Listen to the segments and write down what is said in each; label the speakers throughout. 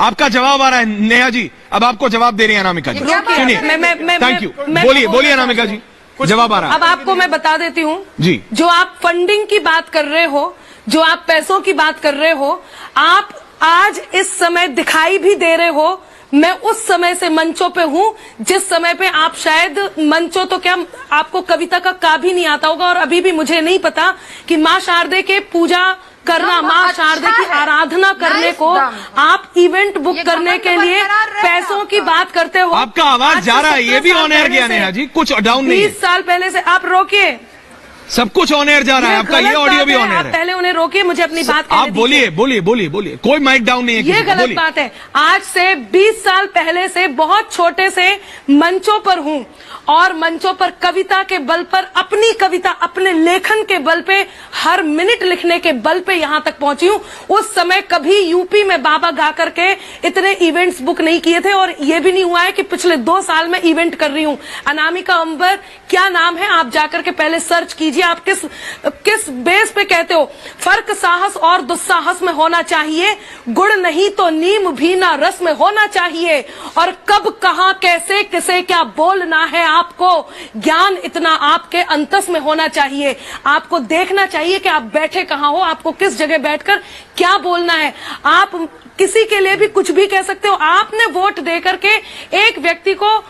Speaker 1: आपका जवाब आ रहा है नेहा जी, अब आपको जवाब दे रही है अनामिका जी। सुनिए, थैंक यू, बोलिए बोलिए अनामिका जी, जवाब आ रहा है।
Speaker 2: अब आपको मैं बता देती हूँ
Speaker 1: जी,
Speaker 2: जो आप फंडिंग की बात कर रहे हो, जो आप पैसों की बात कर रहे हो, आप आज इस समय दिखाई भी दे रहे हो। मैं उस समय से मंचों पे हूँ जिस समय पे आप शायद मंचों तो क्या आपको कविता का भी नहीं आता होगा, और अभी भी मुझे नहीं पता कि माँ शारदे के पूजा करना, माँ शारदे की आराधना करने को आप इवेंट बुक करने के लिए पैसों की बात करते हो।
Speaker 1: आपका आवाज जा रहा है, ये भी ऑन एयर गया नेहा जी, कुछ डाउन नहीं है।
Speaker 2: 20 साल पहले से आप रोकिए,
Speaker 1: सब कुछ ऑन एयर जा रहा है, आपका ये ऑडियो भी ऑन एयर है।
Speaker 2: पहले उन्हें रोकिए, मुझे अपनी बात कहने
Speaker 1: आप बोलिए बोलिए बोलिए बोलिए, कोई माइक डाउन नहीं है।
Speaker 2: ये गलत बात है। आज से 20 साल पहले से बहुत छोटे से मंचों पर हूँ, और मंचों पर कविता के बल पर, अपनी कविता अपने लेखन के बल पे, हर मिनट लिखने के बल पे यहाँ तक पहुंची हूँ। उस समय कभी यूपी में बाबा गा करके इतने इवेंट्स बुक नहीं किए थे, और ये भी नहीं हुआ है कि पिछले 2 साल में इवेंट कर रही हूँ। अनामिका अंबर क्या नाम है, आप जाकर के पहले सर्च कीजिए। आप किस बेस पे कहते हो? फर्क साहस और दुस्साहस में होना चाहिए, गुण नहीं तो नीम भी ना रस में होना चाहिए, और कब कहाँ कैसे किसे क्या बोलना है आपको, ज्ञान इतना आपके अंतस में होना चाहिए। आपको देखना चाहिए कि आप बैठे कहाँ हो, आपको किस जगह बैठकर क्या बोलना है। आप किसी के लिए भी कुछ भी कह सकते हो। आपने वोट देकर के एक व्यक्ति को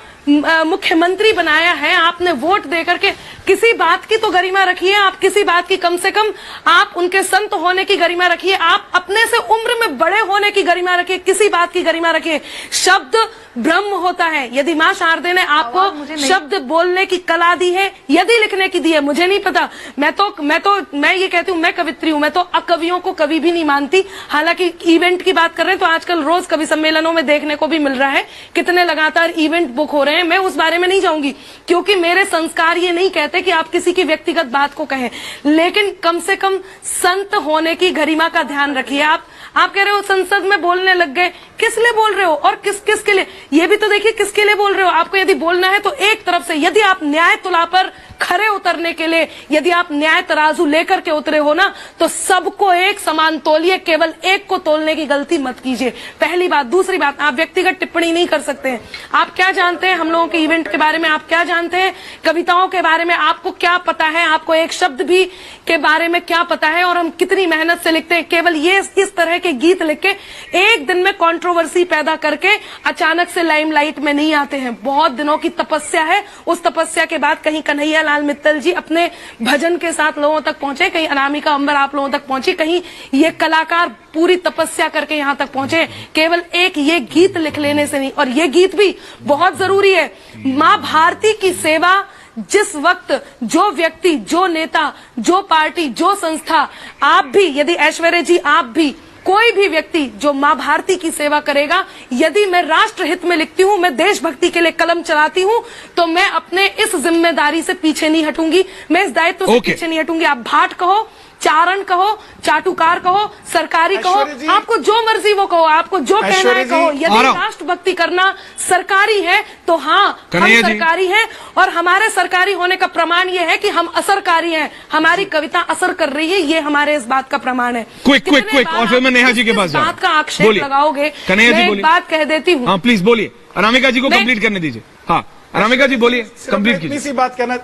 Speaker 2: मुख्यमंत्री बनाया है, आपने वोट देकर के, किसी बात की तो गरिमा रखिए। आप किसी बात की, कम से कम आप उनके संत होने की गरिमा रखिए, आप अपने से उम्र में बड़े होने की गरिमा रखिए, किसी बात की गरिमा रखिए। शब्द ब्रह्म होता है। यदि माँ शारदे ने आपको शब्द बोलने की कला दी है, यदि लिखने की दी है, मुझे नहीं पता। मैं ये कहती हूँ, मैं कवित्री हूँ, मैं तो अकवियों को कभी भी नहीं मानती। हालांकि इवेंट की बात कर रहे हैं तो आजकल रोज कवि सम्मेलनों में देखने को भी मिल रहा है कितने लगातार इवेंट बुक हो रहे हैं। मैं उस बारे में नहीं जाऊंगी, क्योंकि मेरे संस्कार ये नहीं कहते कि आप किसी की व्यक्तिगत बात को कहें, लेकिन कम से कम संत होने की गरिमा का ध्यान रखिए। आप कह रहे हो संसद में बोलने लग गए, किस लिए बोल रहे हो और किस के लिए, ये भी तो देखिए किसके लिए बोल रहे हो। आपको यदि बोलना है तो एक तरफ से, यदि आप न्याय तुला पर खरे उतरने के लिए, यदि आप न्याय तराजू लेकर के उतरे हो ना, तो सबको एक समान तोलिए, केवल एक को तोलने की गलती मत कीजिए। पहली बात। दूसरी बात, आप व्यक्तिगत टिप्पणी नहीं कर सकते हैं। आप क्या जानते हैं हम लोगों के इवेंट के बारे में, आप क्या जानते हैं कविताओं के बारे में, आपको क्या पता है, आपको एक शब्द भी के बारे में क्या पता है, और हम कितनी मेहनत से लिखते हैं। केवल ये इस तरह के गीत लिख के एक दिन में कंट्रोवर्सी पैदा करके अचानक से लाइमलाइट में नहीं आते हैं। बहुत दिनों की तपस्या है। उस तपस्या के बाद कहीं कन्हैया लाल मित्तल जी अपने भजन के साथ लोगों तक पहुंचे, कहीं अनामिका अंबर आप लोगों तक पहुंची, कहीं ये कलाकार पूरी तपस्या करके यहाँ तक पहुंचे। केवल एक ये गीत लिख लेने से नहीं, और ये गीत भी बहुत जरूरी है। माँ भारती की सेवा, जिस वक्त जो व्यक्ति, जो नेता, जो पार्टी, जो संस्था, आप भी, यदि ऐश्वर्या जी आप भी, कोई भी व्यक्ति जो माँ भारती की सेवा करेगा, यदि मैं राष्ट्र हित में लिखती हूँ, मैं देशभक्ति के लिए कलम चलाती हूँ, तो मैं अपने इस जिम्मेदारी से पीछे नहीं हटूंगी, मैं इस दायित्व से पीछे नहीं हटूंगी। आप भाट कहो, चारण कहो, चाटुकार कहो, सरकारी कहो, आपको जो मर्जी वो कहो, आपको जो कहना है कहो। यदि राष्ट्रभक्ति करना सरकारी है तो हाँ, हम सरकारी हैं, और हमारे सरकारी होने का प्रमाण ये है कि हम असरकारी हैं। हमारी कविता असर कर रही है, ये हमारे इस बात का प्रमाण है।
Speaker 1: क्विक और फिर मैं नेहा जी के पास जाऊं।
Speaker 2: बात का आक्षेप लगाओगे, मैं एक बात कह देती हूँ।
Speaker 1: हाँ प्लीज बोलिए, अनामिका जी को कंप्लीट करने दीजिए। हाँ अनामिका जी बोलिए, कंप्लीट कीजिए।
Speaker 3: बात करना,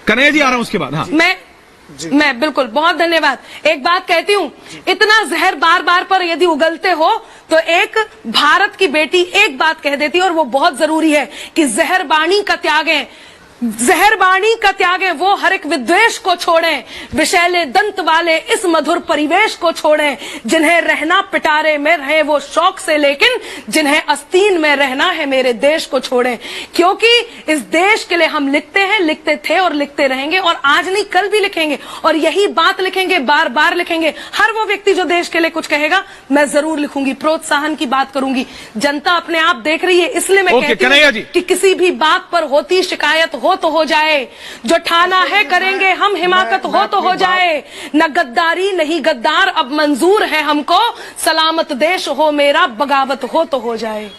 Speaker 1: कन्हैया जी आ रहा हूँ उसके बाद। हाँ
Speaker 2: मैं बिल्कुल, बहुत धन्यवाद। एक बात कहती हूँ, इतना जहर बार बार पर यदि उगलते हो तो एक भारत की बेटी एक बात कह देती है, और वो बहुत जरूरी है कि जहर बाणी का त्यागें, जहर बाणी का त्यागें, वो हर एक विद्वेष को छोड़ें, विषैले दंत वाले इस मधुर परिवेश को छोड़ें। जिन्हें रहना पिटारे में रहे वो शौक से, लेकिन जिन्हें आस्तीन में रहना है मेरे देश को छोड़ें। क्योंकि इस देश के लिए हम लिखते हैं, लिखते थे और लिखते रहेंगे, और आज नहीं कल भी लिखेंगे, और यही बात लिखेंगे, बार बार लिखेंगे। हर वो व्यक्ति जो देश के लिए कुछ कहेगा मैं जरूर लिखूंगी, प्रोत्साहन की बात करूंगी। जनता अपने आप देख रही है, इसलिए मैं कहती हूँ कि किसी भी बात पर होती शिकायत हो तो हो जाए, जो ठाना है करेंगे हम, हिमाकत हो जाए। न गद्दारी नहीं गद्दार अब मंजूर है हमको, सलामत देश हो मेरा, बगावत हो तो हो जाए।